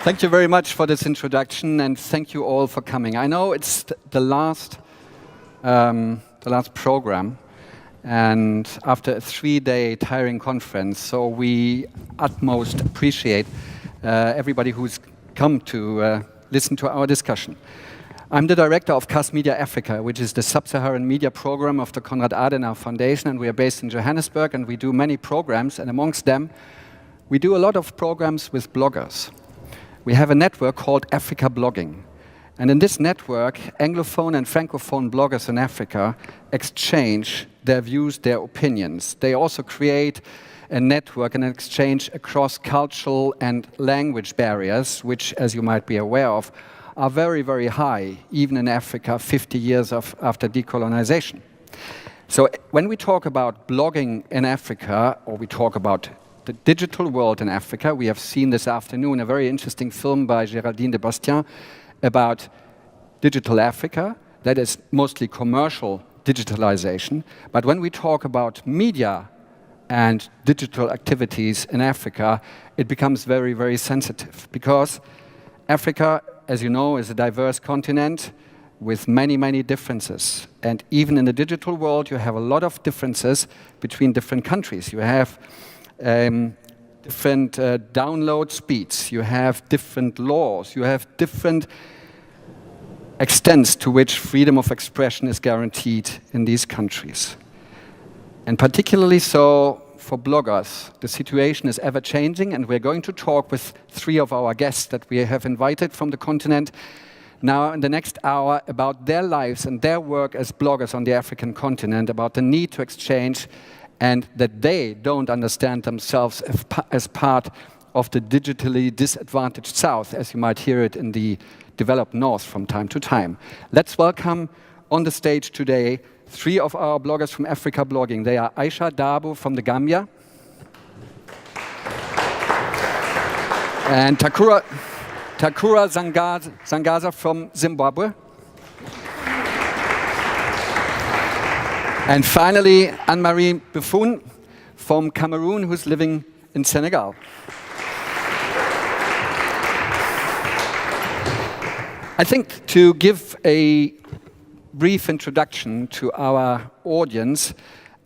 Thank you very much for this introduction, and thank you all for coming. I know it's the last program, and after a 3-day tiring conference, so we utmost appreciate everybody who's come to listen to our discussion. I'm the director of CAS Media Africa, which is the sub-Saharan media program of the Konrad Adenauer Foundation, and we are based in Johannesburg, and we do many programs, and amongst them, we do a lot of programs with bloggers. We have a network called Africa Blogging. And in this network, Anglophone and Francophone bloggers in Africa exchange their views, their opinions. They also create a network and an exchange across cultural and language barriers, which, as you might be aware of, are very, very high, even in Africa, 50 years after decolonization. So when we talk about blogging in Africa, or we talk about the digital world in Africa, we have seen this afternoon a very interesting film by Géraldine de Bastien about digital Africa, that is mostly commercial digitalization. But when we talk about media and digital activities in Africa, it becomes very, very sensitive, because Africa, as you know, is a diverse continent with many, many differences. And even in the digital world, you have a lot of differences between different countries. You have different download speeds, you have different laws, you have different extents to which freedom of expression is guaranteed in these countries. And particularly so for bloggers, the situation is ever changing, and we're going to talk with 3 of our guests that we have invited from the continent now in the next hour about their lives and their work as bloggers on the African continent, about the need to exchange, and that they don't understand themselves as part of the digitally disadvantaged South, as you might hear it in the developed North from time to time. Let's welcome on the stage today 3 of our bloggers from Africa Blogging. They are Aisha Dabo from the Gambia, and Takura Zhangazha from Zimbabwe, and finally, Anne-Marie Befoune from Cameroon, who's living in Senegal. I think to give a brief introduction to our audience,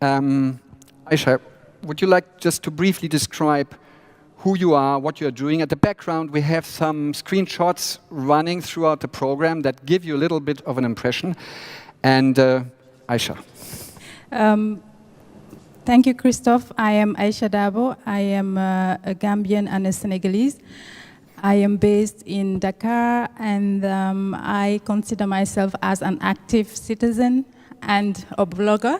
Aisha, would you like just to briefly describe who you are, what you are doing? At the background, we have some screenshots running throughout the program that give you a little bit of an impression. And Aisha. Thank you, Christophe. I am Aisha Dabo. I am a Gambian and a Senegalese. I am based in Dakar, and I consider myself as an active citizen and a blogger.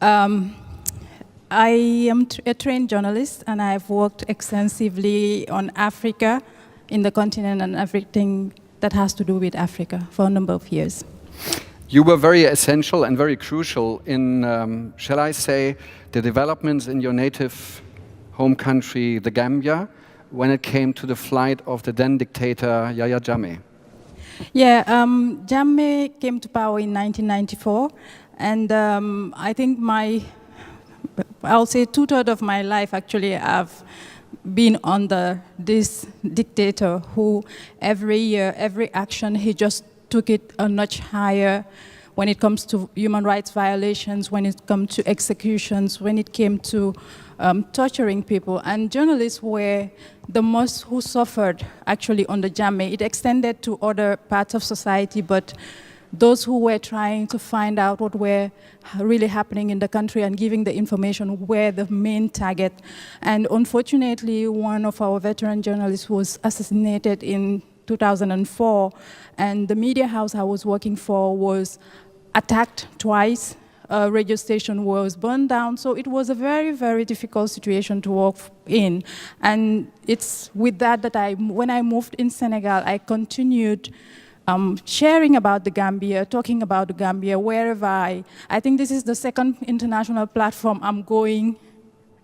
I am a trained journalist, and I've worked extensively on Africa, in the continent, and everything that has to do with Africa for a number of years. You were very essential and very crucial in, shall I say, the developments in your native home country, the Gambia, when it came to the flight of the then dictator Yahya Jammeh. Yeah, Jammeh came to power in 1994, and I think I'll say 2/3 of my life actually I've been under this dictator who every year, every action, he just took it a notch higher when it comes to human rights violations, when it comes to executions, when it came to torturing people. And journalists were the most who suffered actually under Jammeh. It extended to other parts of society, but those who were trying to find out what were really happening in the country and giving the information were the main target. And unfortunately, one of our veteran journalists was assassinated in 2004, and the media house I was working for was attacked twice. A radio station was burned down, so it was a very, very difficult situation to work in. And it's with that when I moved in Senegal, I continued sharing about the Gambia, talking about the Gambia wherever I think this is the second international platform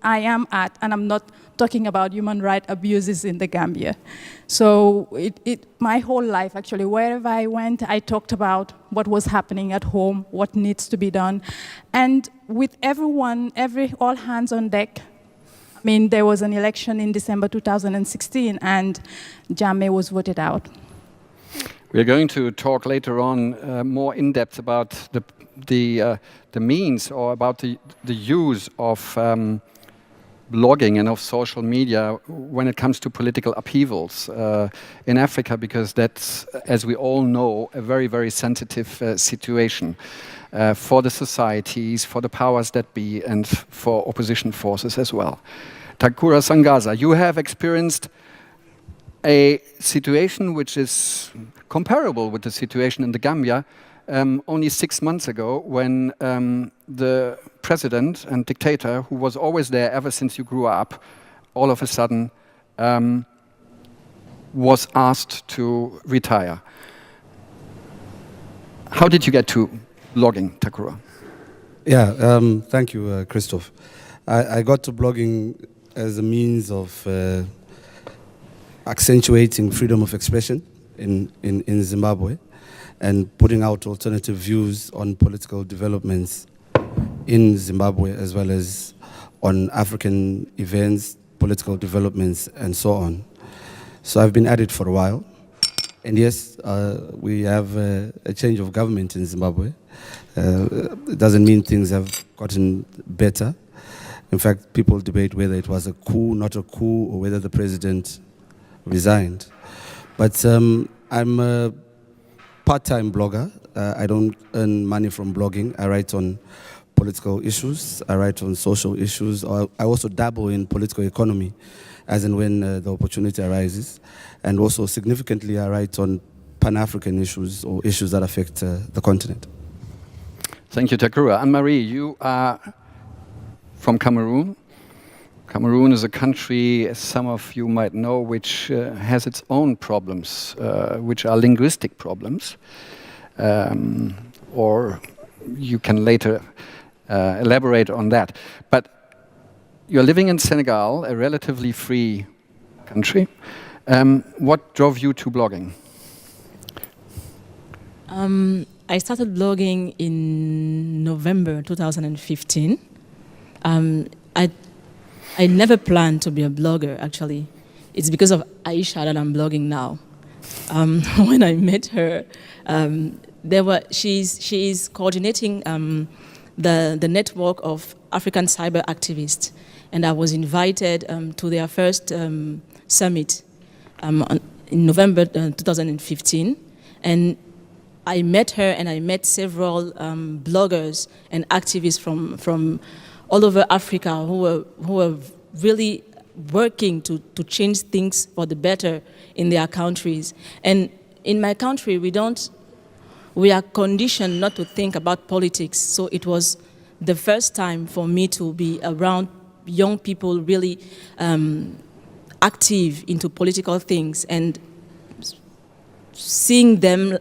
I am at, and I'm not talking about human rights abuses in the Gambia. So my whole life, actually, wherever I went, I talked about what was happening at home, what needs to be done. And with everyone, all hands on deck, I mean, there was an election in December 2016, and Jammeh was voted out. We're going to talk later on more in depth about the means, or about the use of blogging and of social media when it comes to political upheavals in Africa, because that's, as we all know, a very, very sensitive situation for the societies, for the powers that be, and for opposition forces as well. Takura Zhangazha, you have experienced a situation which is comparable with the situation in the Gambia only 6 months ago, when the president and dictator, who was always there ever since you grew up, all of a sudden was asked to retire. How did you get to blogging, Takura? Yeah, thank you, Christoph. I got to blogging as a means of accentuating freedom of expression in Zimbabwe, and putting out alternative views on political developments in Zimbabwe, as well as on African events, political developments, and so on. So I've been at it for a while. And yes, we have a change of government in Zimbabwe. It doesn't mean things have gotten better. In fact, people debate whether it was a coup, not a coup, or whether the president resigned. But I'm a part-time blogger. I don't earn money from blogging. I write on political issues. I write on social issues. I also dabble in political economy, as and when the opportunity arises. And also, significantly, I write on Pan-African issues, or issues that affect the continent. Thank you, Takura. Anne-Marie, you are from Cameroon. Cameroon is a country, as some of you might know, which has its own problems, which are linguistic problems. Or you can later elaborate on that. But you're living in Senegal, a relatively free country. What drove you to blogging? I started blogging in November 2015. I never planned to be a blogger, actually. It's because of Aisha that I'm blogging now. When I met her, she's coordinating the network of African cyber activists, and I was invited to their first summit in November 2015, and I met her, and I met several bloggers and activists from all over Africa who were really working to change things for the better in their countries. And in my country, we are conditioned not to think about politics. So it was the first time for me to be around young people really active into political things, and seeing them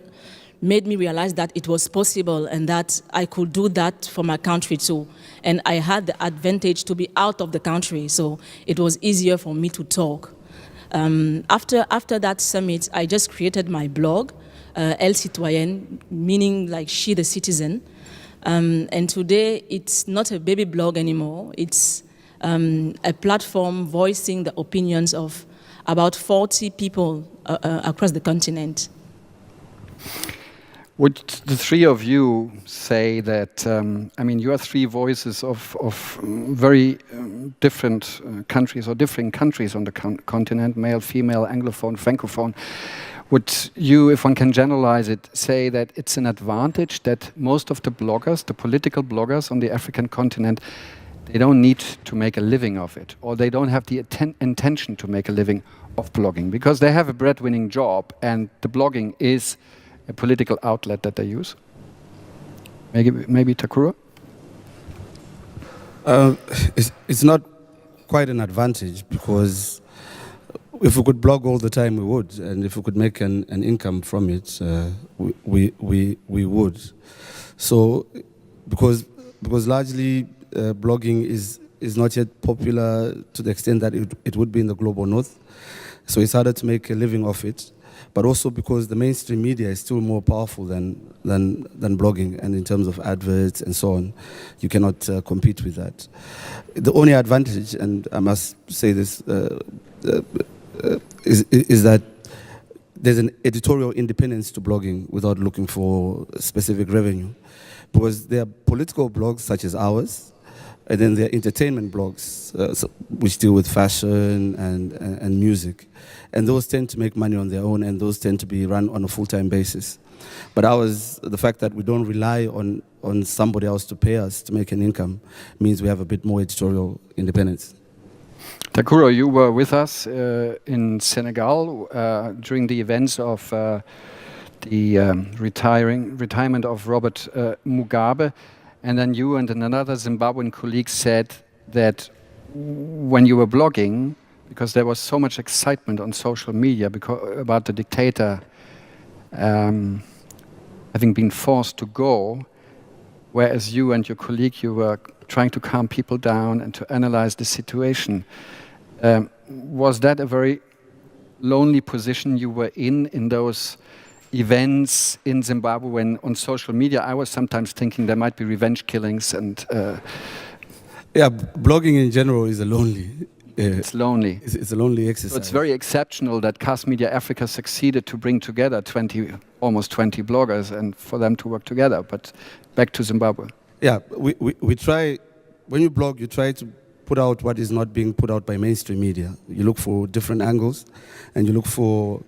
made me realize that it was possible and that I could do that for my country too. And I had the advantage to be out of the country, so it was easier for me to talk. After that summit, I just created my blog, Elle Citoyenne, meaning like she the citizen. And today, it's not a baby blog anymore. It's a platform voicing the opinions of about 40 people across the continent. Would the three of you say that, I mean, you are three voices of very different countries, or differing countries on the continent, male, female, Anglophone, Francophone. Would you, if one can generalize it, say that it's an advantage that most of the bloggers, the political bloggers on the African continent, they don't need to make a living of it, or they don't have the intention to make a living of blogging, because they have a breadwinning job, and the blogging is a political outlet that they use? Maybe Takura? It's not quite an advantage, because if we could blog all the time, we would, and if we could make an income from it, we would. So, because largely blogging is not yet popular to the extent that it would be in the global north, so it's harder to make a living of it. but also because the mainstream media is still more powerful than blogging, and in terms of adverts and so on, you cannot compete with that. The only advantage, and I must say this, is that there's an editorial independence to blogging without looking for specific revenue, because there are political blogs such as ours, and then there are entertainment blogs, which deal with fashion and music. And those tend to make money on their own, and those tend to be run on a full-time basis. But ours, the fact that we don't rely on somebody else to pay us to make an income, means we have a bit more editorial independence. Takura, you were with us in Senegal during the events of the retirement of Robert Mugabe. And then you and another Zimbabwean colleague said that when you were blogging, because there was so much excitement on social media about the dictator having been forced to go, whereas you and your colleague, you were trying to calm people down and to analyze the situation. Was that a very lonely position you were in those events in Zimbabwe, when on social media I was sometimes thinking there might be revenge killings and... Yeah, blogging in general is a lonely... it's lonely. It's a lonely exercise. So it's very exceptional that Cast Media Africa succeeded to bring together almost 20 bloggers and for them to work together. But back to Zimbabwe. Yeah, we try, when you blog, you try to put out what is not being put out by mainstream media. You look for different angles, and you look for...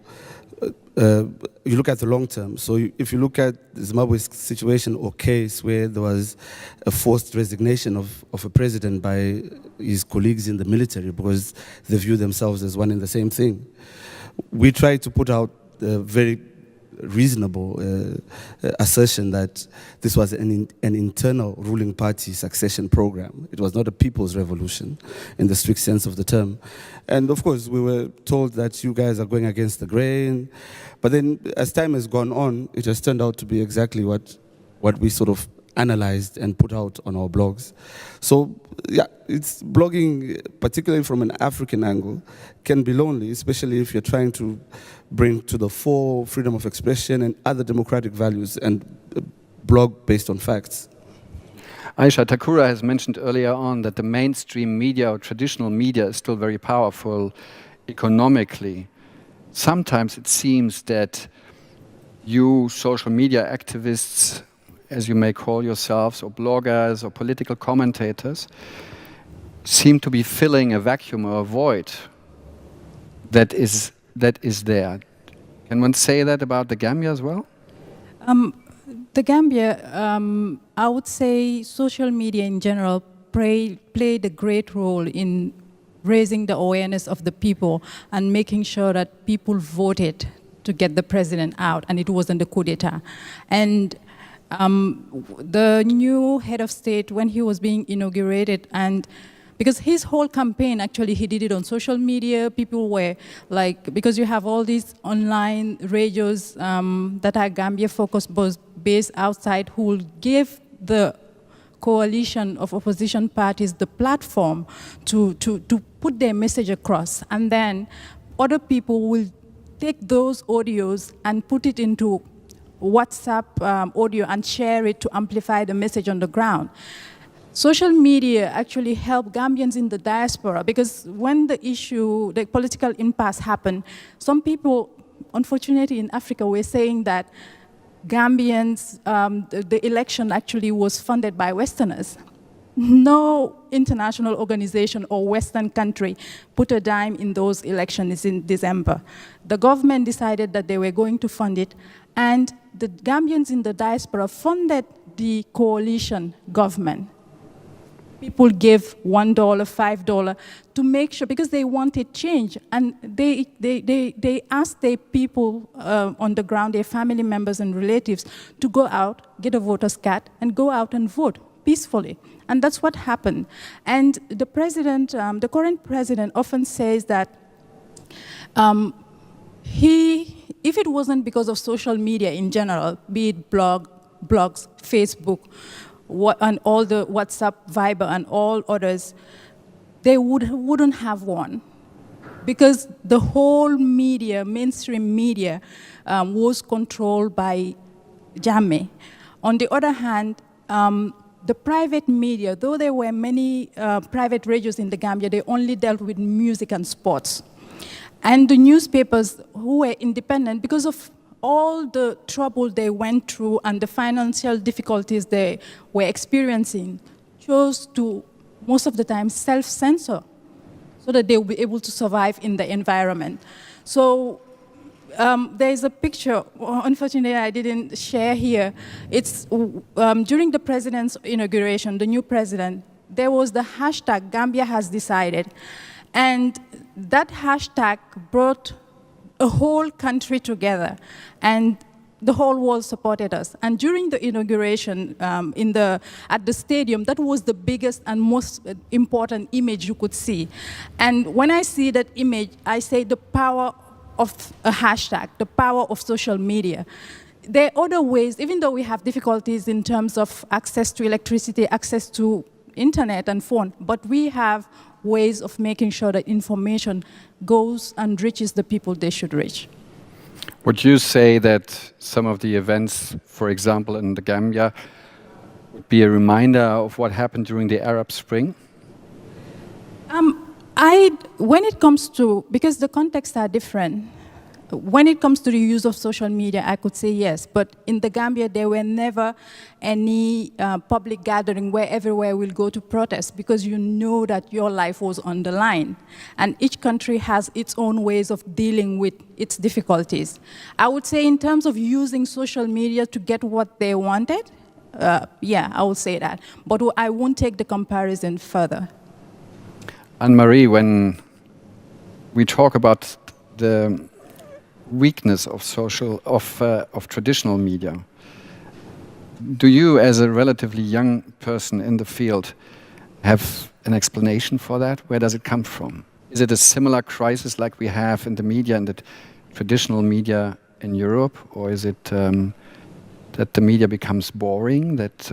you look at the long term. So if you look at Zimbabwe's situation or case where there was a forced resignation of a president by his colleagues in the military because they view themselves as one and the same thing, we try to put out a very reasonable assertion that this was an internal ruling party succession program. It was not a people's revolution in the strict sense of the term. And of course, we were told that you guys are going against the grain. But then as time has gone on, it has turned out to be exactly what we sort of analyzed and put out on our blogs. So yeah, it's blogging, particularly from an African angle, can be lonely, especially if you're trying to bring to the fore freedom of expression and other democratic values and blog based on facts. Aisha, Takura has mentioned earlier on that the mainstream media or traditional media is still very powerful economically. Sometimes it seems that you social media activists, as you may call yourselves, or bloggers or political commentators, seem to be filling a vacuum or a void that is there. Can one say that about the Gambia as well? The Gambia, I would say social media in general played a great role in raising the awareness of the people and making sure that people voted to get the president out, and it wasn't a coup d'etat. And the new head of state, when he was being inaugurated, and because his whole campaign, actually, he did it on social media. People were like, because you have all these online radios that are Gambia-focused, based outside, who will give the coalition of opposition parties the platform to put their message across. And then other people will take those audios and put it into WhatsApp audio and share it to amplify the message on the ground. Social media actually helped Gambians in the diaspora, because when the political impasse happened, some people, unfortunately in Africa, were saying that Gambians, the election actually was funded by Westerners. No international organization or Western country put a dime in those elections in December. The government decided that they were going to fund it, and the Gambians in the diaspora funded the coalition government. People gave $1, $5 to make sure, because they wanted change. And they asked their people on the ground, their family members and relatives, to go out, get a voter's card, and go out and vote peacefully. And that's what happened. And the president, the current president, often says that if it wasn't because of social media in general, be it blogs, Facebook, and all the WhatsApp, Viber, and all others, they wouldn't have won. because the whole media, mainstream media, was controlled by Jammeh. On the other hand, the private media, though there were many private radios in the Gambia, they only dealt with music and sports. And the newspapers who were independent, because of all the trouble they went through and the financial difficulties they were experiencing, chose to, most of the time, self-censor so that they will be able to survive in the environment. So there is a picture, unfortunately I didn't share here. It's during the president's inauguration, the new president, there was the hashtag Gambia has decided. And that hashtag brought a whole country together, and the whole world supported us. And during the inauguration at the stadium, that was the biggest and most important image you could see. And when I see that image, I say the power of a hashtag, the power of social media. There are other ways, even though we have difficulties in terms of access to electricity, access to internet and phone, but we have ways of making sure that information goes and reaches the people they should reach. Would you say that some of the events, for example, in the Gambia, would be a reminder of what happened during the Arab Spring? When it comes to, because the contexts are different, when it comes to the use of social media, I could say yes. But in the Gambia, there were never any public gathering where everywhere will go to protest, because you know that your life was on the line. And each country has its own ways of dealing with its difficulties. I would say in terms of using social media to get what they wanted, yeah, I would say that. But I won't take the comparison further. Anne-Marie, when we talk about the weakness of traditional media, do you, as a relatively young person in the field, have an explanation for that? Where does it come from? Is it a similar crisis like we have in the media and the traditional media in Europe, or is it that the media becomes boring? That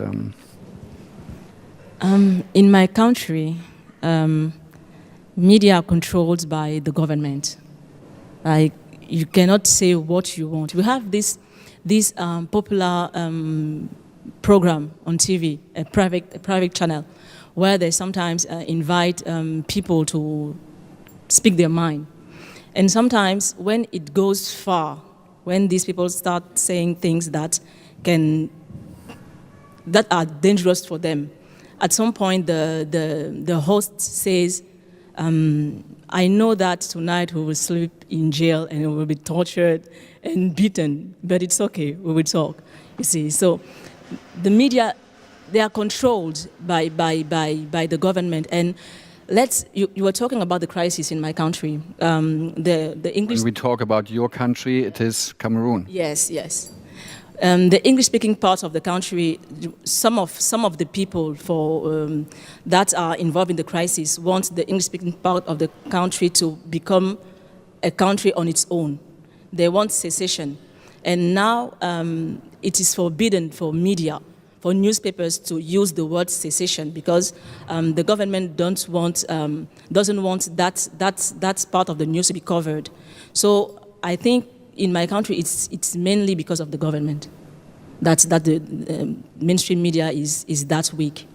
in my country, media are controlled by the government. Like, you cannot say what you want. We have this popular program on TV, a private channel, where they sometimes invite people to speak their mind. And sometimes when it goes far, when these people start saying things that are dangerous for them, at some point the host says, I know that tonight we will sleep in jail and we will be tortured and beaten, but it's okay, we will talk, you see. So the media, they are controlled by the government. And you were talking about the crisis in my country. The English. When we talk about your country, it is Cameroon. Yes, yes. The English-speaking part of the country, some of the people that are involved in the crisis want the English-speaking part of the country to become a country on its own. They want secession. And now it is forbidden for media, for newspapers to use the word secession, because the government doesn't want that part of the news to be covered. So I think in my country, it's mainly because of the government that the mainstream media is that weak.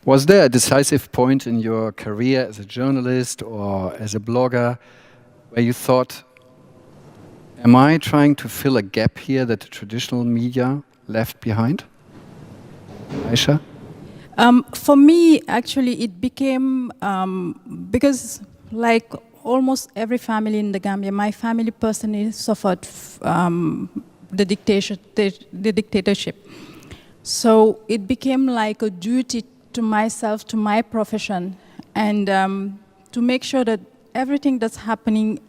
Was there a decisive point in your career as a journalist or as a blogger where you thought, am I trying to fill a gap here that the traditional media left behind? Aisha? For me, actually, it became, because like almost every family in the Gambia, my family personally suffered the dictatorship. So it became like a duty to myself, to my profession, and to make sure that everything that's happening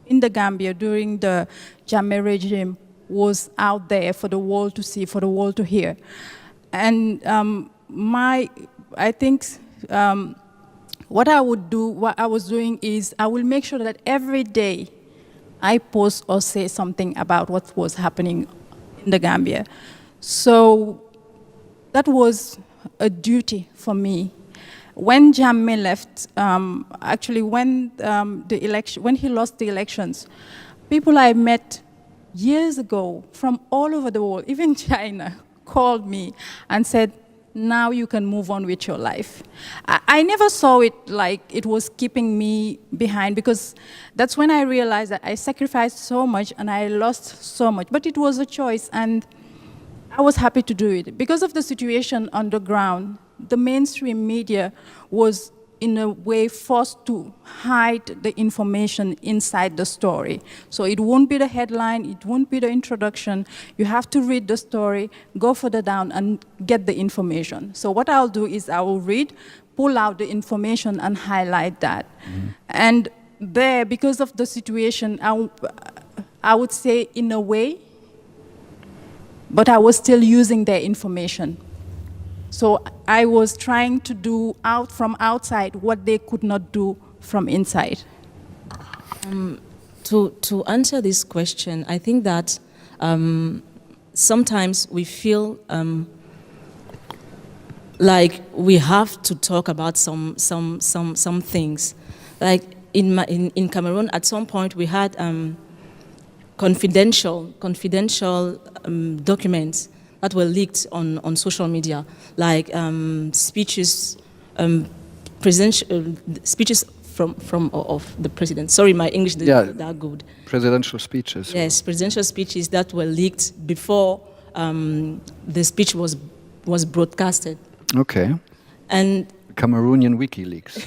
in the Gambia during the Jammeh regime was out there for the world to see, for the world to hear. And I think what I was doing is I will make sure that every day I post or say something about what was happening in the Gambia. So that was a duty for me. When Jammeh left, actually when he lost the elections, people I met years ago from all over the world, even China, called me and said, now you can move on with your life. I never saw it like it was keeping me behind, because that's when I realized that I sacrificed so much and I lost so much. But it was a choice, and I was happy to do it. Because of the situation on the ground, the mainstream media was in a way forced to hide the information inside the story. So it won't be the headline, it won't be the introduction. You have to read the story, go further down and get the information. So what I'll do is I will read, pull out the information and highlight that. Mm-hmm. And there, because of the situation, I would say in a way, but I was still using their information. So I was trying to do from outside what they could not do from inside. To answer this question, I think that sometimes we feel like we have to talk about some things. Like in Cameroon, at some point we had confidential documents that were leaked on social media, like speeches, speeches of the president. Sorry, my English is not that good. Presidential speeches. Yes, presidential speeches that were leaked before the speech was broadcasted. Okay. And Cameroonian WikiLeaks.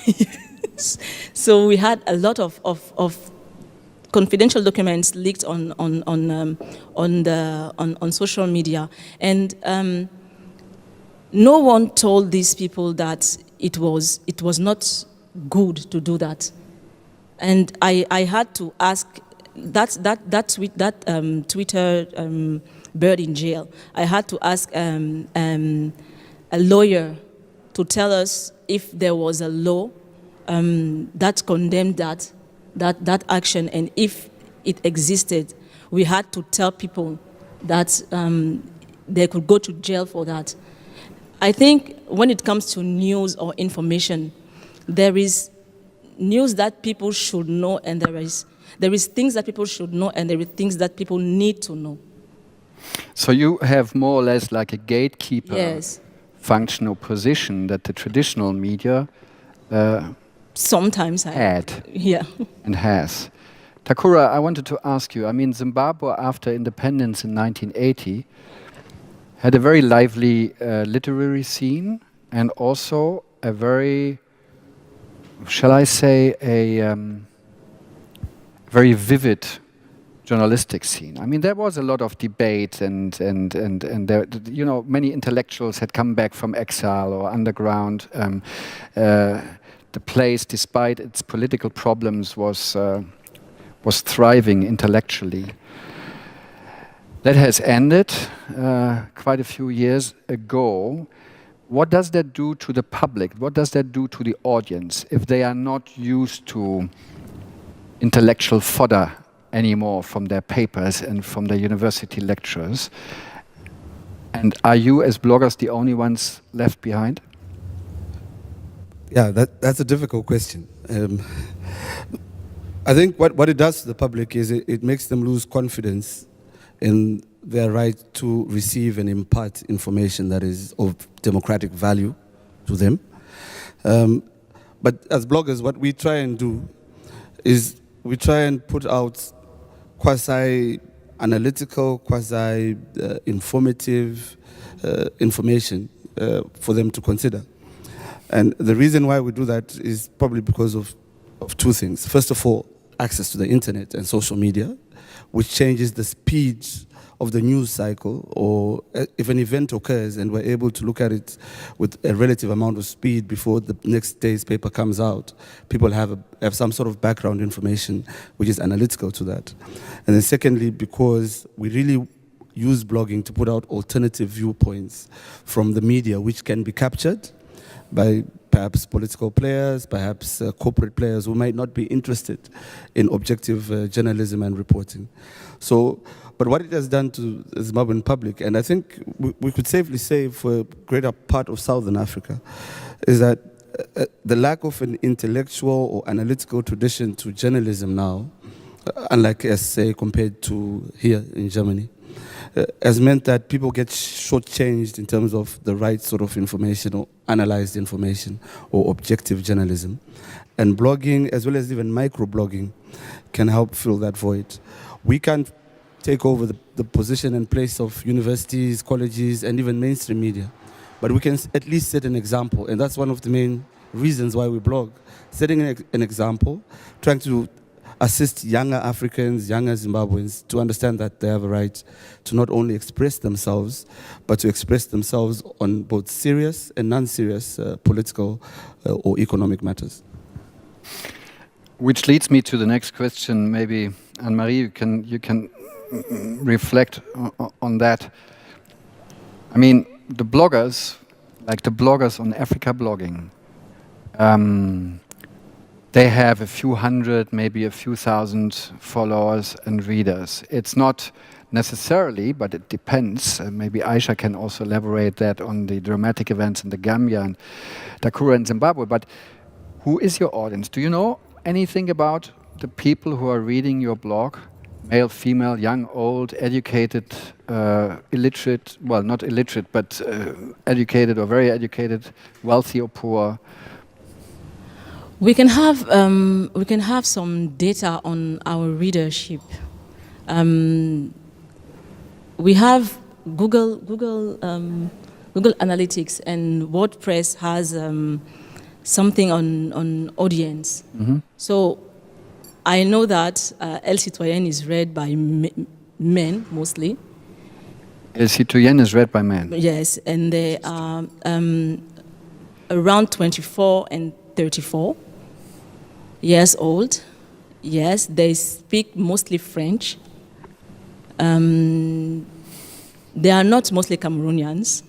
So we had a lot of confidential documents leaked on social media, and no one told these people that it was not good to do that. And I had to ask that Twitter bird in jail. I had to ask a lawyer to tell us if there was a law that condemned that action, and if it existed, we had to tell people that they could go to jail for that. I think when it comes to news or information, there is news that people should know, and there is things that people should know, and there are things that people need to know. So you have more or less like a gatekeeper yes. function or position that the traditional media sometimes had yeah. and has. Takura, I wanted to ask you, I mean, Zimbabwe after independence in 1980 had a very lively literary scene and also a very, shall I say, a very vivid journalistic scene. I mean, there was a lot of debate and there, you know, many intellectuals had come back from exile or underground. The place, despite its political problems, was thriving intellectually. That has ended quite a few years ago. What does that do to the public? What does that do to the audience if they are not used to intellectual fodder anymore from their papers and from their university lectures? And are you, as bloggers, the only ones left behind? Yeah, that's a difficult question. I think what it does to the public is it makes them lose confidence in their right to receive and impart information that is of democratic value to them. But as bloggers, what we try and do is we try and put out quasi-analytical, quasi-informative information for them to consider. And the reason why we do that is probably because of two things. First of all, access to the internet and social media, which changes the speed of the news cycle, or if an event occurs and we're able to look at it with a relative amount of speed before the next day's paper comes out, people have some sort of background information which is analytical to that. And then secondly, because we really use blogging to put out alternative viewpoints from the media, which can be captured by perhaps political players, perhaps corporate players who might not be interested in objective journalism and reporting. So, but what it has done to the Zimbabwean public, and I think we could safely say for a greater part of Southern Africa, is that the lack of an intellectual or analytical tradition to journalism now, unlike, say, compared to here in Germany, has meant that people get shortchanged in terms of the right sort of information or analyzed information or objective journalism. And blogging, as well as even microblogging, can help fill that void. We can't take over the position and place of universities, colleges, and even mainstream media. But we can at least set an example, and that's one of the main reasons why we blog. Setting an example, trying to assist younger Africans, younger Zimbabweans to understand that they have a right to not only express themselves, but to express themselves on both serious and non-serious political or economic matters. Which leads me to the next question. Maybe, Anne-Marie, you can reflect on that. I mean, the bloggers, like the bloggers on Africa Blogging, they have a few hundred, maybe a few thousand followers and readers. It's not necessarily, but it depends. Maybe Aisha can also elaborate that on the dramatic events in the Gambia and Takura in Zimbabwe. But who is your audience? Do you know anything about the people who are reading your blog? Male, female, young, old, educated, illiterate, well, not illiterate, but educated or very educated, wealthy or poor? We can have some data on our readership. We have Google Analytics, and WordPress has something on audience. Mm-hmm. So I know that El Citoyen is read by men mostly. El Citoyen is read by men. Yes, and they are around 24 and 34 years old. Yes, they speak mostly French. They are not mostly Cameroonians.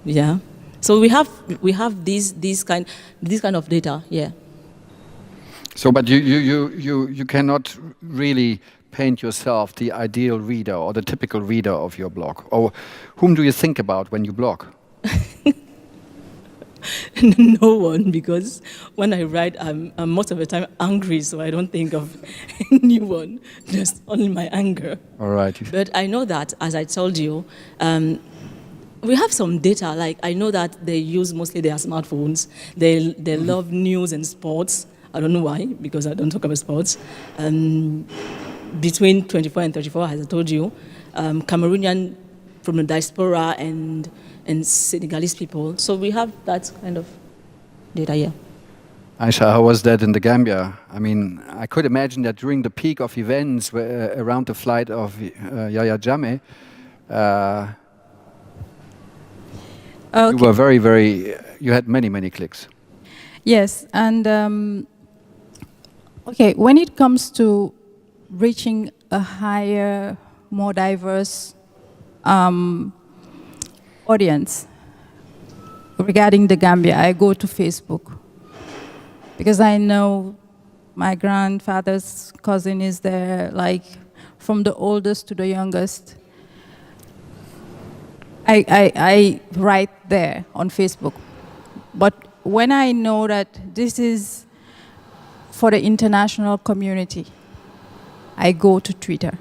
Yeah. So we have these kind of data. Yeah. So, but you cannot really paint yourself the ideal reader or the typical reader of your blog. Or whom do you think about when you blog? No one, because when I write, I'm most of the time angry, so I don't think of anyone, just only my anger. All right. But I know that, as I told you, we have some data. Like, I know that they use mostly their smartphones. They love news and sports. I don't know why, because I don't talk about sports. Between 24 and 34, as I told you, Cameroonian from the diaspora and Senegalese people. So we have that kind of data here. Aisha, how was that in the Gambia? I mean, I could imagine that during the peak of events around the flight of Yahya Jammeh, okay. You were very, you had many clicks. Yes, and okay, when it comes to reaching a higher, more diverse audience regarding the Gambia, I go to Facebook because I know my grandfather's cousin is there, like from the oldest to the youngest. I write there on Facebook. But when I know that this is for the international community, I go to Twitter.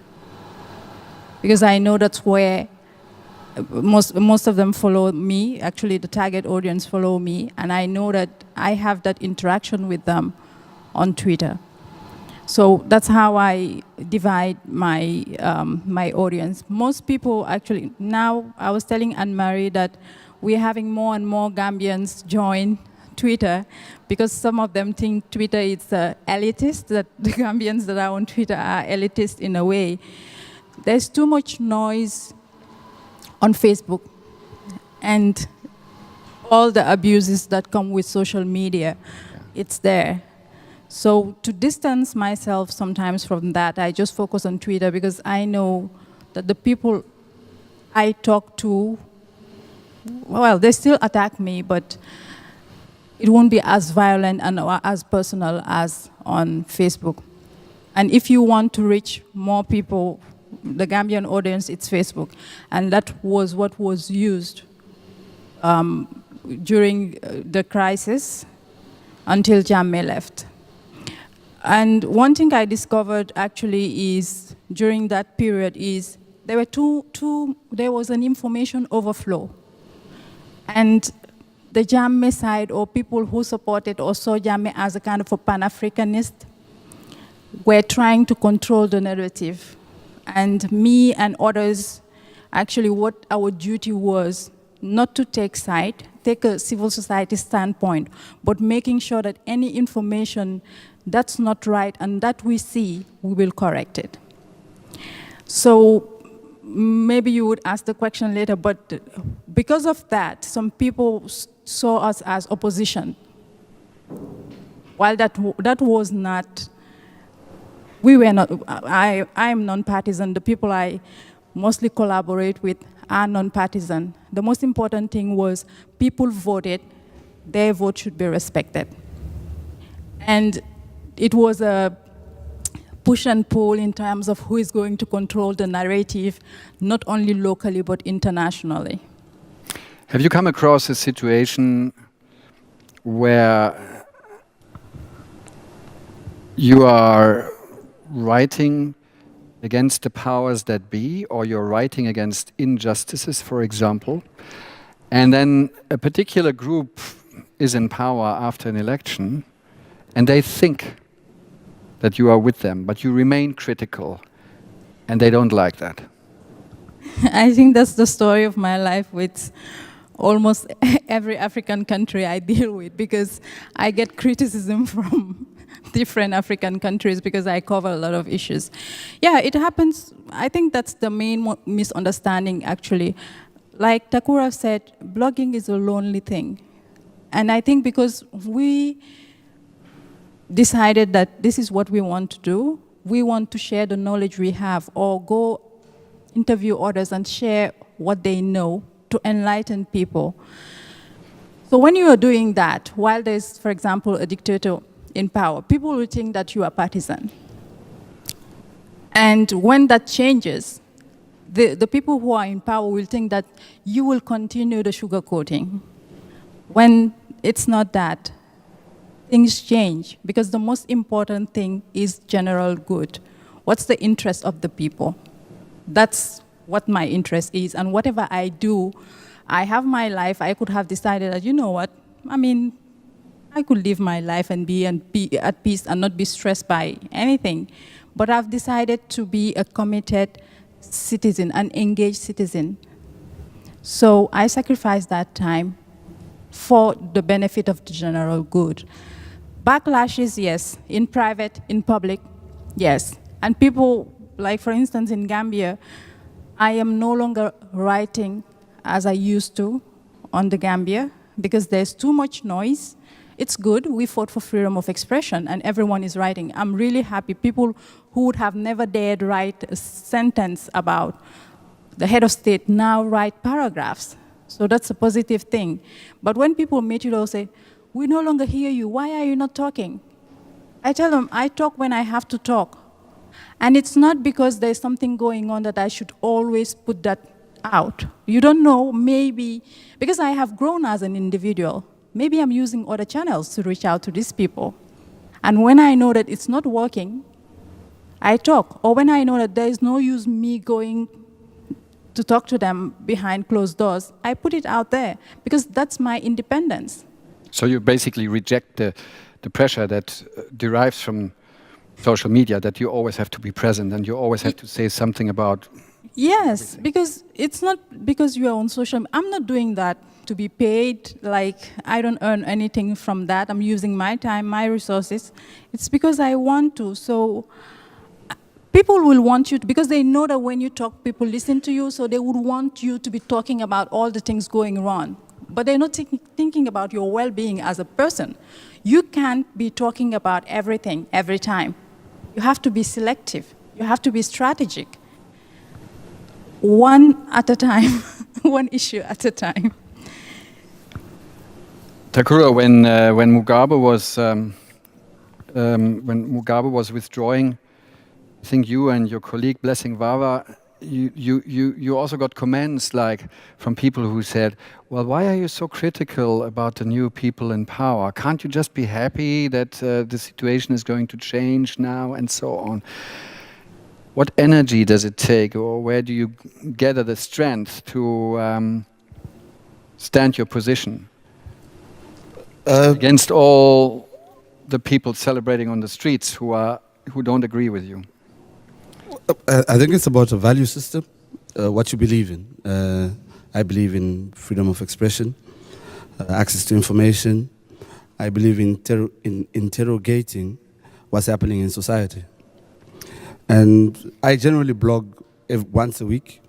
Because I know that's where most of them follow me. Actually, the target audience follow me. And I know that I have that interaction with them on Twitter. So that's how I divide my my audience. Most people actually, now I was telling Anne-Marie that we're having more and more Gambians join Twitter because some of them think Twitter is elitist, that the Gambians that are on Twitter are elitist in a way. There's too much noise on Facebook and all the abuses that come with social media, it's there. So to distance myself sometimes from that, I just focus on Twitter because I know that the people I talk to, well, they still attack me, but it won't be as violent and as personal as on Facebook. And if you want to reach more people, the Gambian audience, it's Facebook. And that was what was used during the crisis until Jammeh left. And one thing I discovered actually is, during that period, is there was an information overflow. And the Jammeh side, or people who supported or saw Jammeh as a kind of a Pan-Africanist, were trying to control the narrative. And me and others, actually what our duty was, not to take a civil society standpoint, but making sure that any information that's not right and that we see, we will correct it. So maybe you would ask the question later, but because of that, some people saw us as opposition. While that was not, we were not, I am non-partisan. The people I mostly collaborate with are non-partisan. The most important thing was people voted, their vote should be respected. And it was a push and pull in terms of who is going to control the narrative, not only locally, but internationally. Have you come across a situation where you are writing against the powers that be, or you're writing against injustices, for example, and then a particular group is in power after an election, and they think that you are with them, but you remain critical, and they don't like that? I think that's the story of my life with almost every African country I deal with, because I get criticism from different African countries because I cover a lot of issues. Yeah, it happens. I think that's the main misunderstanding, actually. Like Takura said, blogging is a lonely thing. And I think because we decided that this is what we want to do, we want to share the knowledge we have, or go interview others and share what they know to enlighten people. So when you are doing that, while there's, for example, a dictator in power, people will think that you are partisan. And when that changes, the people who are in power will think that you will continue the sugarcoating. When it's not that, things change, because the most important thing is general good. What's the interest of the people? That's what my interest is, and whatever I do, I have my life. I could have decided that, you know what, I mean, I could live my life and be at peace and not be stressed by anything. But I've decided to be a committed citizen, an engaged citizen. So I sacrifice that time for the benefit of the general good. Backlashes, yes. In private, in public, yes. And people, like for instance in Gambia, I am no longer writing as I used to on the Gambia because there's too much noise. It's good, we fought for freedom of expression and everyone is writing. I'm really happy. People who would have never dared write a sentence about the head of state now write paragraphs. So that's a positive thing. But when people meet you, they'll say, we no longer hear you, why are you not talking? I tell them, I talk when I have to talk. And it's not because there's something going on that I should always put that out. You don't know, maybe, because I have grown as an individual, maybe I'm using other channels to reach out to these people. And when I know that it's not working, I talk. Or when I know that there is no use me going to talk to them behind closed doors, I put it out there, because that's my independence. So you basically reject the pressure that derives from social media, that you always have to be present and you always have to say something about... Yes, everything. because it's not because you are on social media. I'm not doing that to be paid, like I don't earn anything from that. I'm using my time, my resources. It's because I want to. So people will want you to, because they know that when you talk, people listen to you, so they would want you to be talking about all the things going wrong. But they're not thinking about your well-being as a person. You can't be talking about everything every time. You have to be selective. You have to be strategic. One at a time, one issue at a time. Takura, when Mugabe was withdrawing, I think you and your colleague Blessing Wawa you also got comments like from people who said, well, why are you so critical about the new people in power? Can't you just be happy that the situation is going to change now and so on? What energy does it take, or where do you gather the strength to stand your position against all the people celebrating on the streets who don't agree with you? I think it's about a value system, what you believe in. I believe in freedom of expression, access to information. I believe in interrogating what's happening in society. And I generally blog once a week,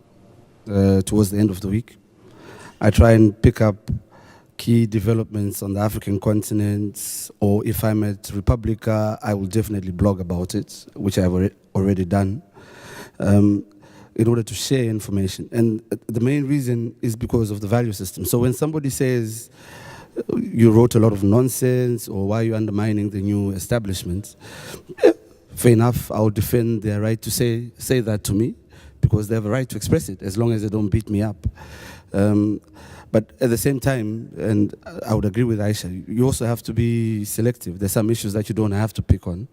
towards the end of the week. I try and pick up key developments on the African continent, or if I'm at Republica, I will definitely blog about it, which I've already done, in order to share information. And the main reason is because of the value system. So when somebody says, you wrote a lot of nonsense, or why are you undermining the new establishment, fair enough, I'll defend their right to say that to me, because they have a right to express it, as long as they don't beat me up. But at the same time, and I would agree with Aisha, you also have to be selective. There's some issues that you don't have to pick on,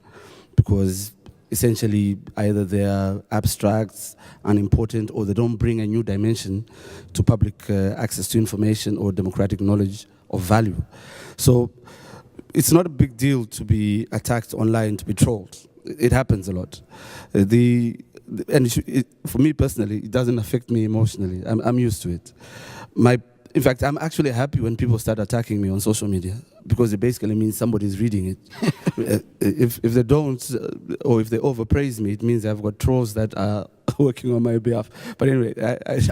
because essentially either they are abstracts, unimportant, or they don't bring a new dimension to public access to information or democratic knowledge of value. So it's not a big deal to be attacked online, to be trolled. It happens a lot. For me personally, it doesn't affect me emotionally. I'm used to it. In fact, I'm actually happy when people start attacking me on social media, because it basically means somebody's reading it. If they don't, or if they overpraise me, it means I've got trolls that are working on my behalf. But anyway,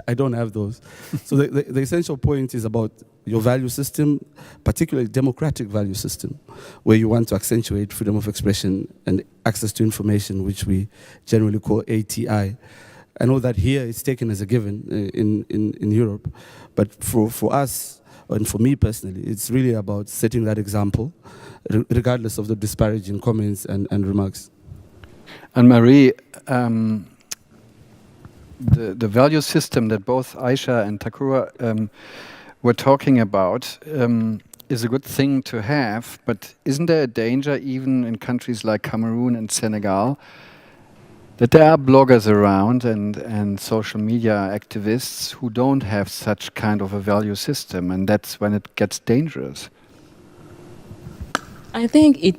I don't have those. So the essential point is about your value system, particularly democratic value system, where you want to accentuate freedom of expression and access to information, which we generally call ATI. I know that here it's taken as a given in Europe, but for us, and for me personally, it's really about setting that example, regardless of the disparaging comments and remarks. And Marie, the value system that both Aisha and Takura were talking about is a good thing to have, but isn't there a danger, even in countries like Cameroon and Senegal, that there are bloggers around and social media activists who don't have such kind of a value system, and that's when it gets dangerous? I think it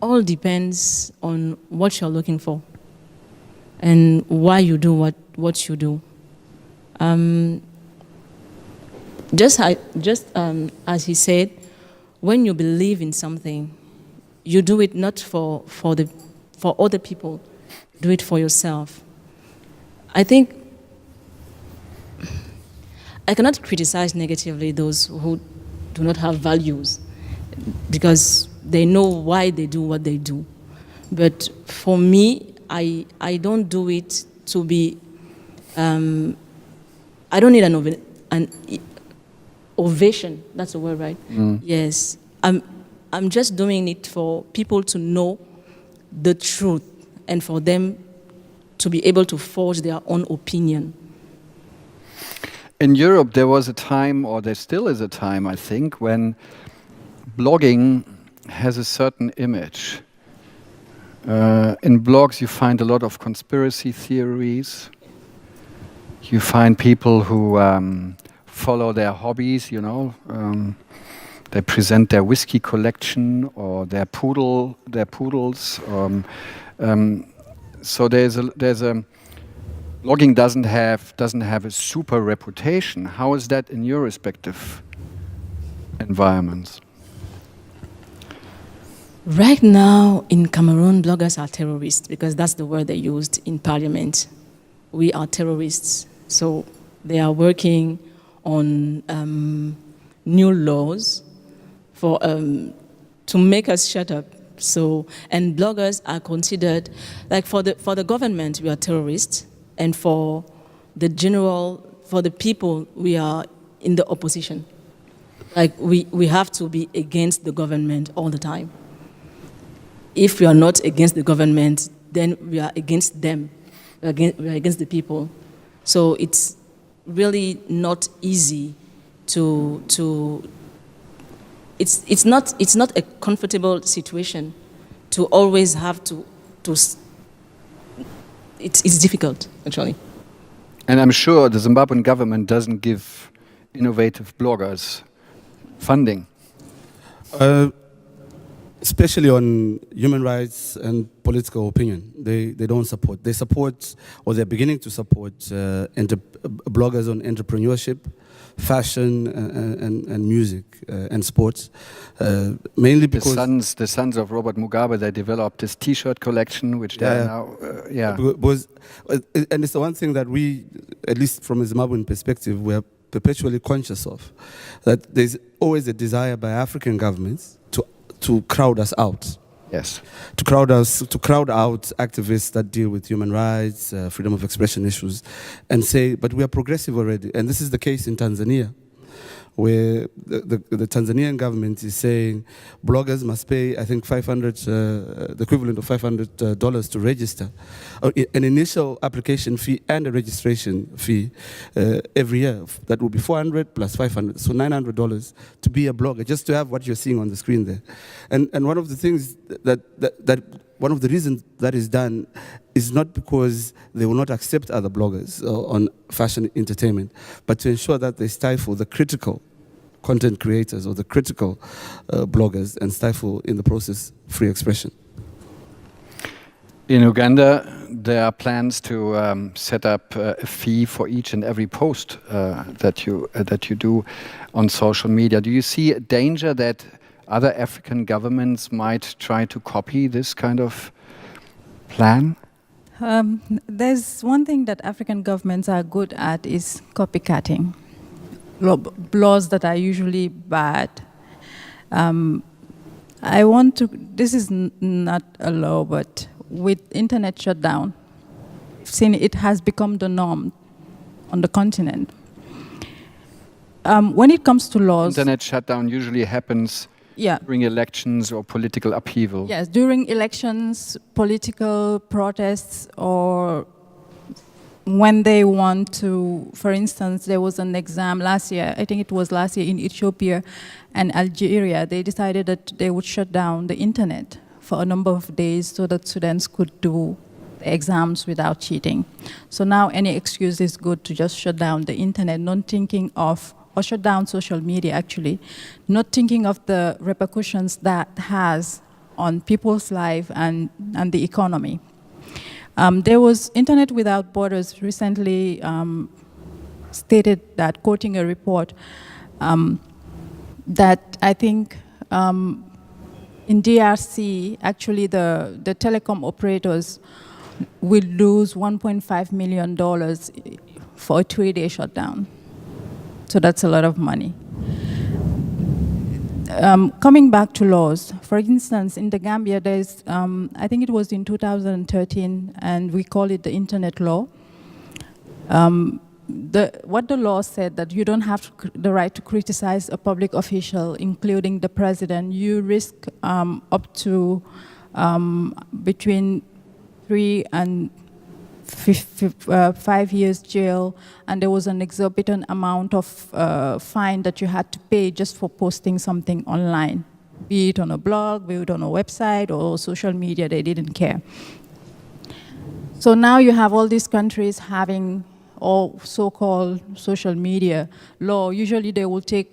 all depends on what you're looking for and why you do what you do. Just as he said, when you believe in something, you do it not for other people. Do it for yourself. I think I cannot criticize negatively those who do not have values, because they know why they do what they do. But for me, I don't do it to be, I don't need an ovation, that's the word, right? Yes, I'm just doing it for people to know the truth, and for them to be able to forge their own opinion. In Europe, there was a time, or there still is a time, I think, when blogging has a certain image. In blogs, you find a lot of conspiracy theories. You find people who follow their hobbies, you know. They present their whiskey collection or their poodles. So there's a blogging doesn't have a super reputation. How is that in your respective environments? Right now in Cameroon, bloggers are terrorists, because that's the word they used in parliament. We are terrorists. So they are working on new laws for to make us shut up. So, and bloggers are considered, like for the government, we are terrorists, and for the people, we are in the opposition. Like we have to be against the government all the time. If we are not against the government, then we are against them. We are against the people. So it's really not easy it's not a comfortable situation to always have to it's difficult, actually. And I'm sure the Zimbabwean government doesn't give innovative bloggers funding. Especially on human rights and political opinion. They don't support. They support, or they're beginning to support, bloggers on entrepreneurship, fashion, and music, and sports. Mainly because the sons of Robert Mugabe, they developed this T-shirt collection, which they are now, and it's the one thing that we, at least from a Zimbabwean perspective, we're perpetually conscious of, that there's always a desire by African governments to crowd us out. Yes. To crowd out activists that deal with human rights, freedom of expression issues, and say, but we are progressive already. And this is the case in Tanzania, where the Tanzanian government is saying bloggers must pay, I think, the equivalent of $500 to register, an initial application fee and a registration fee every year. That will be $400 plus $500, so $900 to be a blogger, just to have what you're seeing on the screen there. And one of the things one of the reasons that is done is not because they will not accept other bloggers on fashion entertainment, but to ensure that they stifle the critical content creators or the critical bloggers and stifle in the process free expression. In Uganda, there are plans to set up a fee for each and every post that you do on social media. Do you see a danger that other African governments might try to copy this kind of plan? There's one thing that African governments are good at is copycatting. Laws that are usually bad. This is not a law, but with internet shutdown, it has become the norm on the continent. When it comes to laws... Internet shutdown usually happens during elections or political upheaval. Yes, during elections, political protests, or when they want to, for instance, there was an exam last year, I think it was last year, in Ethiopia and Algeria. They decided that they would shut down the internet for a number of days so that students could do exams without cheating. So now any excuse is good to just shut down the internet, not thinking of, or shut down social media actually, not thinking of the repercussions that has on people's life and the economy. There was Internet Without Borders recently stated that, quoting a report, that I think in DRC, actually the telecom operators will lose $1.5 million for a 3-day shutdown. So that's a lot of money. Coming back to laws, for instance, in the Gambia, there's, I think it was in 2013, and we call it the Internet Law. What the law said, that you don't have the right to criticize a public official, including the president. You risk up to between 3 and 5 years jail, and there was an exorbitant amount of fine that you had to pay just for posting something online, be it on a blog, be it on a website, or social media. They didn't care. So now you have all these countries having all so-called social media law. Usually they will take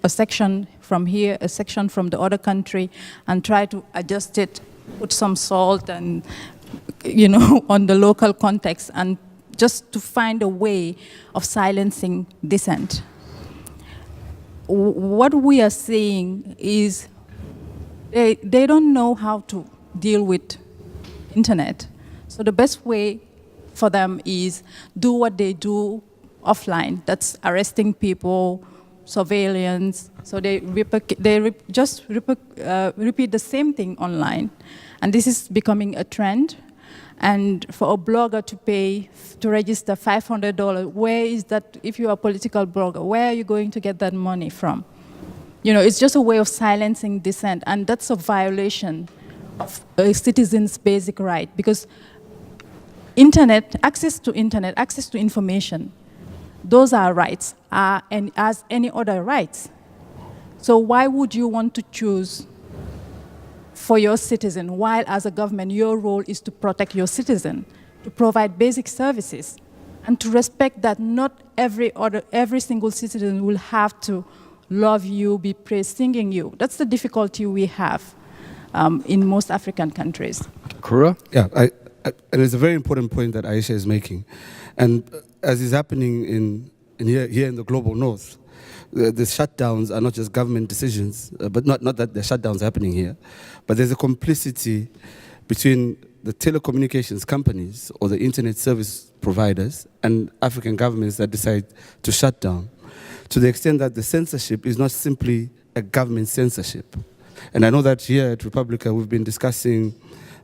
a section from here, a section from the other country, and try to adjust it, put some salt and, you know, on the local context, and just to find a way of silencing dissent. What we are seeing is they don't know how to deal with internet. So the best way for them is do what they do offline. That's arresting people, surveillance. So they just repeat the same thing online. And this is becoming a trend. And for a blogger to pay, to register $500, where is that, if you're a political blogger, where are you going to get that money from? You know, it's just a way of silencing dissent, and that's a violation of a citizen's basic right, because access to information, those are rights, and as any other rights. So why would you want to choose for your citizen, while as a government, your role is to protect your citizen, to provide basic services, and to respect that not every single citizen will have to love you, be praised, singing you. That's the difficulty we have in most African countries. Takura? Yeah, and it's a very important point that Aisha is making. And as is happening here in the global north, the shutdowns are not just government decisions, but not that the shutdowns are happening here, but there's a complicity between the telecommunications companies or the internet service providers and African governments that decide to shut down, to the extent that the censorship is not simply a government censorship. And I know that here at Republica we've been discussing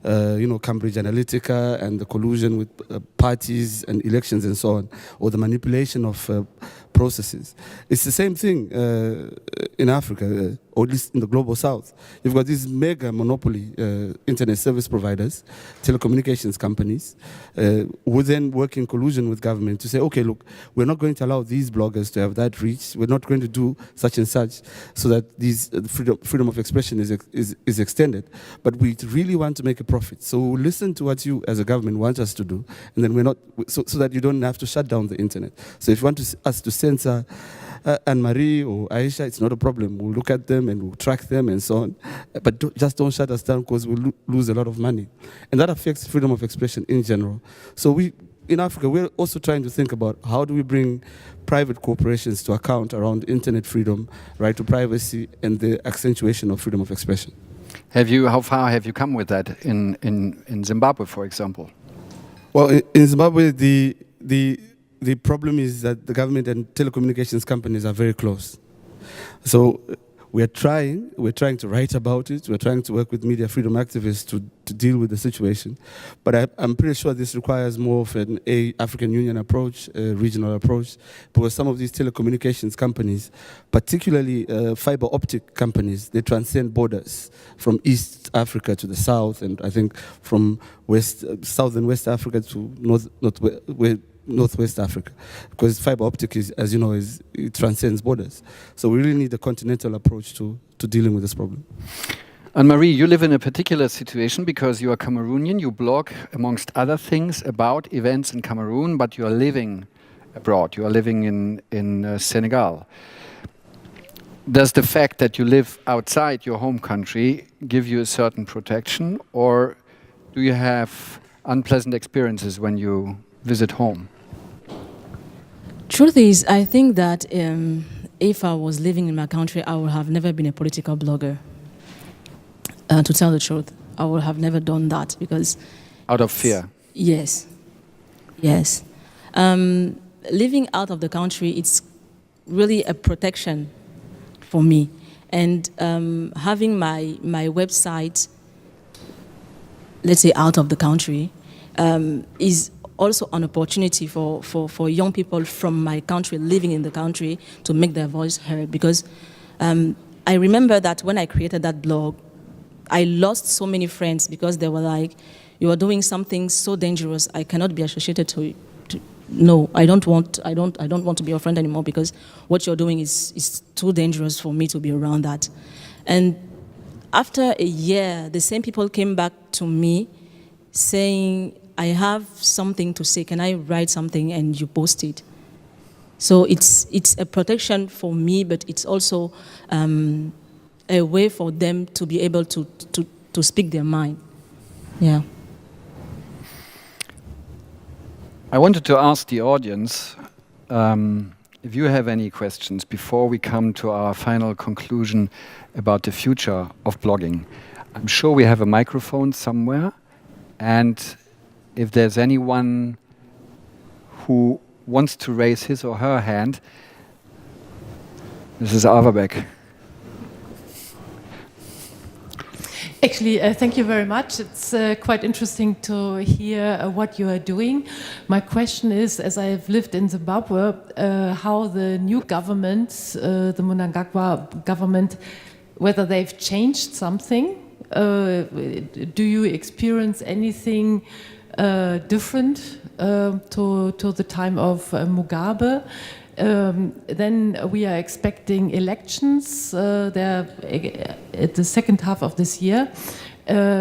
Cambridge Analytica and the collusion with parties and elections and so on, or the manipulation of processes. It's the same thing in Africa, or at least in the global south. You've got these mega monopoly internet service providers, telecommunications companies, who then work in collusion with government to say, okay, look, we're not going to allow these bloggers to have that reach. We're not going to do such and such so that these freedom of expression is extended. But we really want to make a profit. So we'll listen to what you as a government want us to do, and then we're not, so that you don't have to shut down the internet. So if you want us to censor Anne-Marie or Aisha, it's not a problem. We'll look at them and we'll track them and so on. But just don't shut us down, because we'll lose a lot of money. And that affects freedom of expression in general. So in Africa, we're also trying to think about how do we bring private corporations to account around internet freedom, right to privacy, and the accentuation of freedom of expression. How far have you come with that in Zimbabwe, for example? Well, in Zimbabwe, the problem is that the government and telecommunications companies are very close. So we're trying to write about it. We're trying to work with media freedom activists to deal with the situation. But I'm pretty sure this requires more of an African Union approach, a regional approach, because some of these telecommunications companies, particularly fiber optic companies, they transcend borders from East Africa to the South, and I think from South and West Africa to Northwest Africa, because fiber optic it transcends borders. So we really need a continental approach to dealing with this problem. Anne-Marie, you live in a particular situation because you are Cameroonian. You blog, amongst other things, about events in Cameroon, but you are living abroad. You are living in Senegal. Does the fact that you live outside your home country give you a certain protection, or do you have unpleasant experiences when you visit home? Truth is, I think that if I was living in my country, I would have never been a political blogger. To tell the truth, I would have never done that, because... Out of fear? Yes. Yes. Living out of the country, it's really a protection for me. And having my website, let's say, out of the country, is also an opportunity for young people from my country living in the country to make their voice heard. Because I remember that when I created that blog, I lost so many friends because they were like, you are doing something so dangerous, I cannot be associated to no, I don't want to be your friend anymore, because what you're doing is too dangerous for me to be around that. And after a year, the same people came back to me saying, I have something to say, can I write something, and you post it. So it's a protection for me, but it's also a way for them to be able to speak their mind. Yeah. I wanted to ask the audience if you have any questions before we come to our final conclusion about the future of blogging. I'm sure we have a microphone somewhere, and if there's anyone who wants to raise his or her hand, Mrs. Averbeck. Actually, thank you very much. It's quite interesting to hear what you are doing. My question is, as I have lived in Zimbabwe, how the new government, the Mnangagwa government, whether they've changed something. Do you experience anything different to the time of Mugabe. Then we are expecting elections there at the second half of this year.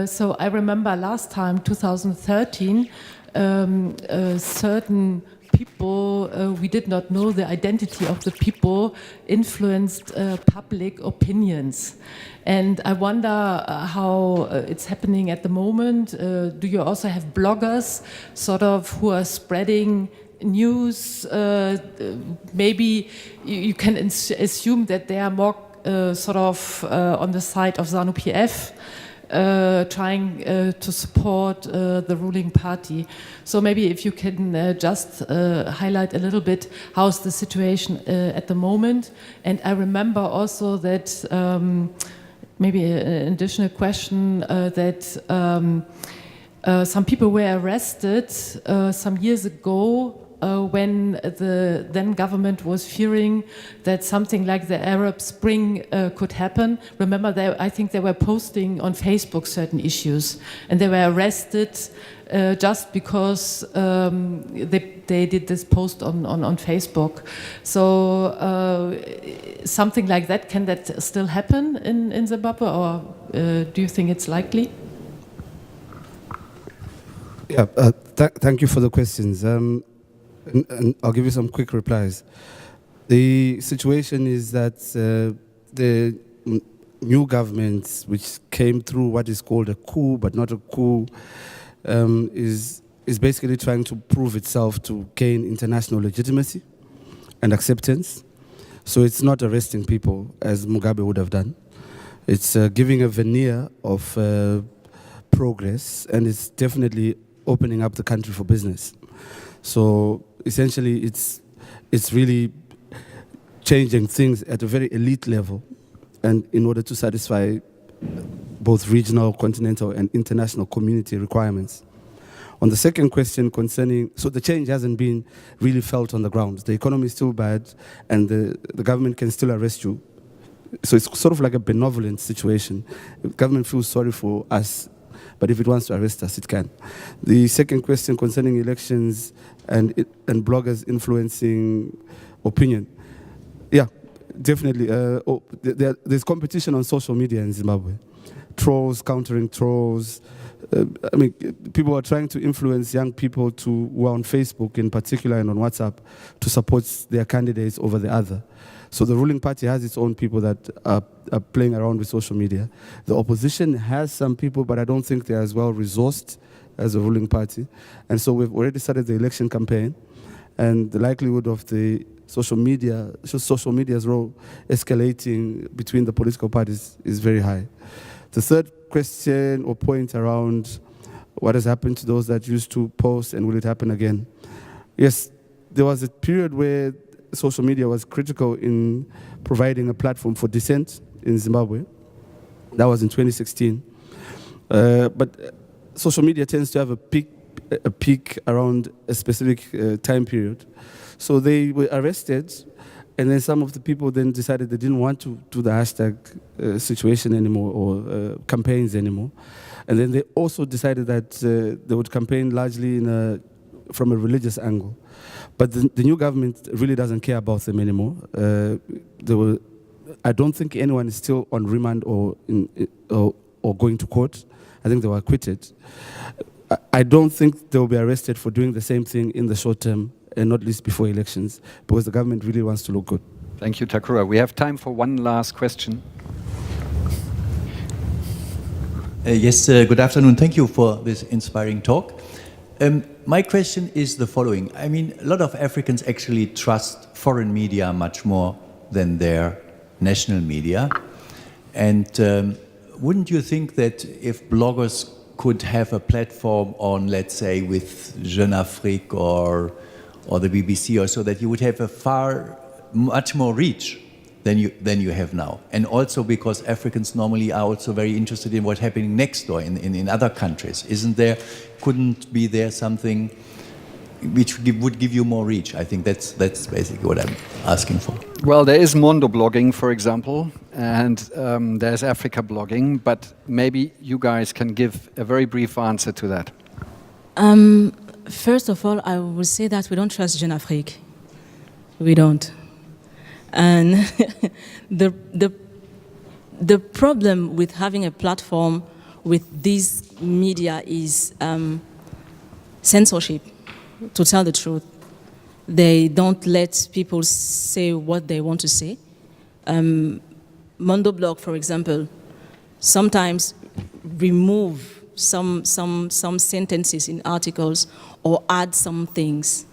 So I remember last time, 2013, certain people, we did not know the identity of the people, influenced public opinions. And I wonder how it's happening at the moment. Do you also have bloggers sort of who are spreading news? Maybe you can assume that they are more sort of on the side of ZANU-PF, trying to support the ruling party. So maybe if you can just highlight a little bit how's the situation at the moment. And I remember also that maybe an additional question that some people were arrested some years ago when the then government was fearing that something like the Arab Spring could happen. Remember, I think they were posting on Facebook certain issues, and they were arrested just because they did this post on Facebook. So something like that, can that still happen in Zimbabwe, or do you think it's likely? Yeah, thank you for the questions. And I'll give you some quick replies. The situation is that the new government, which came through what is called a coup, but not a coup, is basically trying to prove itself to gain international legitimacy and acceptance. So it's not arresting people as Mugabe would have done. It's giving a veneer of progress, and it's definitely opening up the country for business. So essentially, it's really changing things at a very elite level, and in order to satisfy both regional, continental, and international community requirements. On the second question concerning, so the change hasn't been really felt on the ground. The economy is still bad, and the government can still arrest you. So it's sort of like a benevolent situation. The government feels sorry for us, but if it wants to arrest us, it can. The second question concerning elections and bloggers influencing opinion. Yeah, definitely. There's competition on social media in Zimbabwe. Trolls, countering trolls. I mean, people are trying to influence young people who are on Facebook in particular and on WhatsApp to support their candidates over the other. So the ruling party has its own people that are playing around with social media. The opposition has some people, but I don't think they're as well resourced as the ruling party. And so we've already started the election campaign, and the likelihood of the social media's role escalating between the political parties is very high. The third question or point around what has happened to those that used to post and will it happen again? Yes, there was a period where social media was critical in providing a platform for dissent in Zimbabwe. That was in 2016. But social media tends to have a peak around a specific time period. So they were arrested, and then some of the people then decided they didn't want to do the hashtag situation anymore or campaigns anymore. And then they also decided that they would campaign largely from a religious angle. But the new government really doesn't care about them anymore. I don't think anyone is still on remand or going to court. I think they were acquitted. I don't think they will be arrested for doing the same thing in the short term, and not least before elections, because the government really wants to look good. Thank you, Takura. We have time for one last question. Yes, good afternoon. Thank you for this inspiring talk. My question is the following. I mean, a lot of Africans actually trust foreign media much more than their national media. And wouldn't you think that if bloggers could have a platform on, let's say, with Jeune Afrique or the BBC or so, that you would have much more reach than you have now? And also because Africans normally are also very interested in what's happening next door in other countries. Couldn't be there something which would give you more reach? I think that's basically what I'm asking for. Well, there is Mondo blogging, for example, and there's Africa blogging, but maybe you guys can give a very brief answer to that. First of all, I would say that we don't trust Jeune Afrique. We don't. And the problem with having a platform with these media is censorship, to tell the truth. They don't let people say what they want to say. Mondo Blog, for example, sometimes remove some sentences in articles or add some things.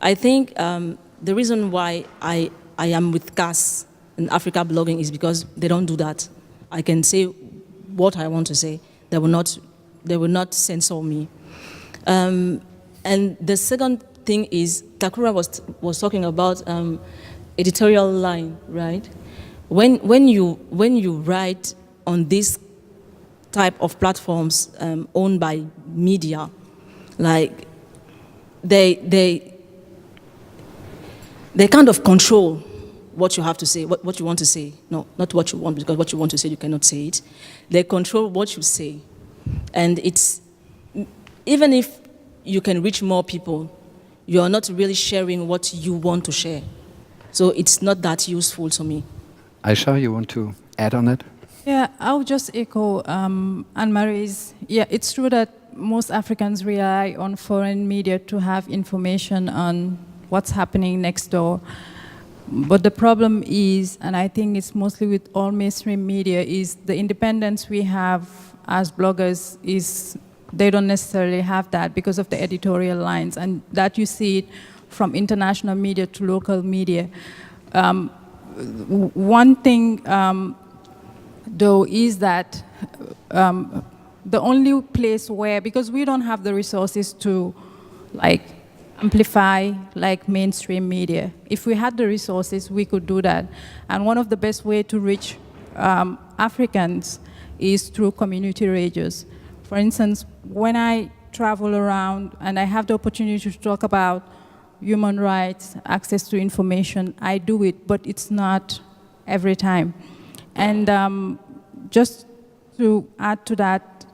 I think the reason why I am with CAS and Africa Blogging is because they don't do that. I can say what I want to say. They will not censor me. And the second thing is, Takura was talking about editorial line, right? When you write on this type of platforms owned by media, like they kind of control what you have to say, what you want to say. No, not what you want, because what you want to say, you cannot say it. They control what you say. And it's, even if you can reach more people, you are not really sharing what you want to share. So it's not that useful to me. Aisha, you want to add on it? Yeah, I'll just echo Anne-Marie's. Yeah, it's true that most Africans rely on foreign media to have information on what's happening next door. But the problem is, and I think it's mostly with all mainstream media, is the independence we have as bloggers is they don't necessarily have that because of the editorial lines, and that you see it from international media to local media. One thing, though, is that the only place where, because we don't have the resources to amplify like mainstream media. If we had the resources, we could do that. And one of the best ways to reach Africans is through community radios. For instance, when I travel around and I have the opportunity to talk about human rights, access to information, I do it, but it's not every time. And just to add to that,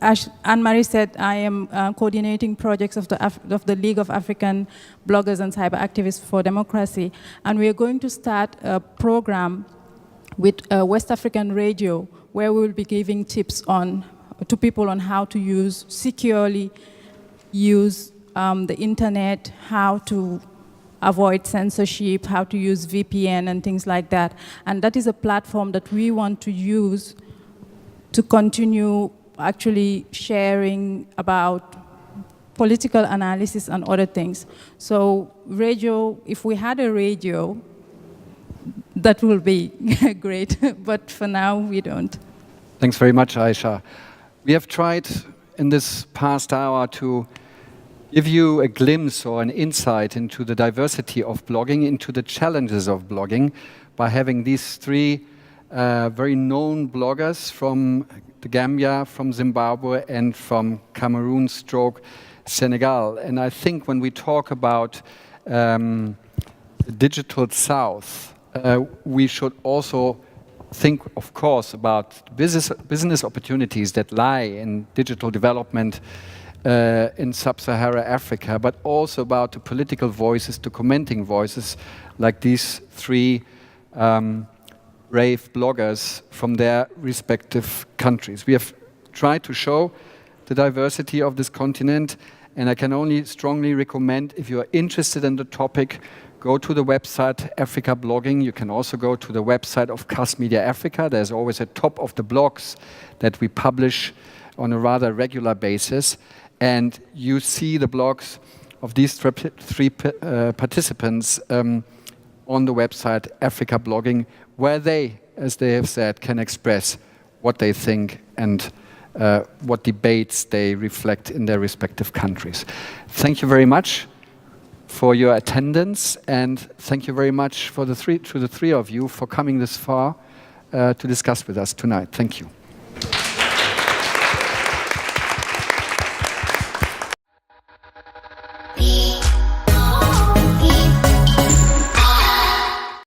as Anne-Marie said, I am coordinating projects of the League of African Bloggers and Cyber Activists for Democracy, and we are going to start a program with West African Radio, where we will be giving tips to people on how to securely use the internet, how to avoid censorship, how to use VPN and things like that. And that is a platform that we want to use to continue actually sharing about political analysis and other things. So radio, if we had a radio, that will be great, but for now we don't. Thanks very much, Aisha. We have tried in this past hour to give you a glimpse or an insight into the diversity of blogging, into the challenges of blogging, by having these three very known bloggers from the Gambia, from Zimbabwe, and from Cameroon / Senegal. And I think when we talk about the digital South, we should also think, of course, about business opportunities that lie in digital development in sub-Saharan Africa, but also about the political voices, the commenting voices, like these three brave bloggers from their respective countries. We have tried to show the diversity of this continent, and I can only strongly recommend, if you are interested in the topic, go to the website Africa Blogging. You can also go to the website of CAS Media Africa. There's always a top of the blogs that we publish on a rather regular basis. And you see the blogs of these three participants on the website Africa Blogging, where they, as they have said, can express what they think and what debates they reflect in their respective countries. Thank you very much for your attendance, and thank you very much to the three of you for coming this far to discuss with us tonight. Thank you.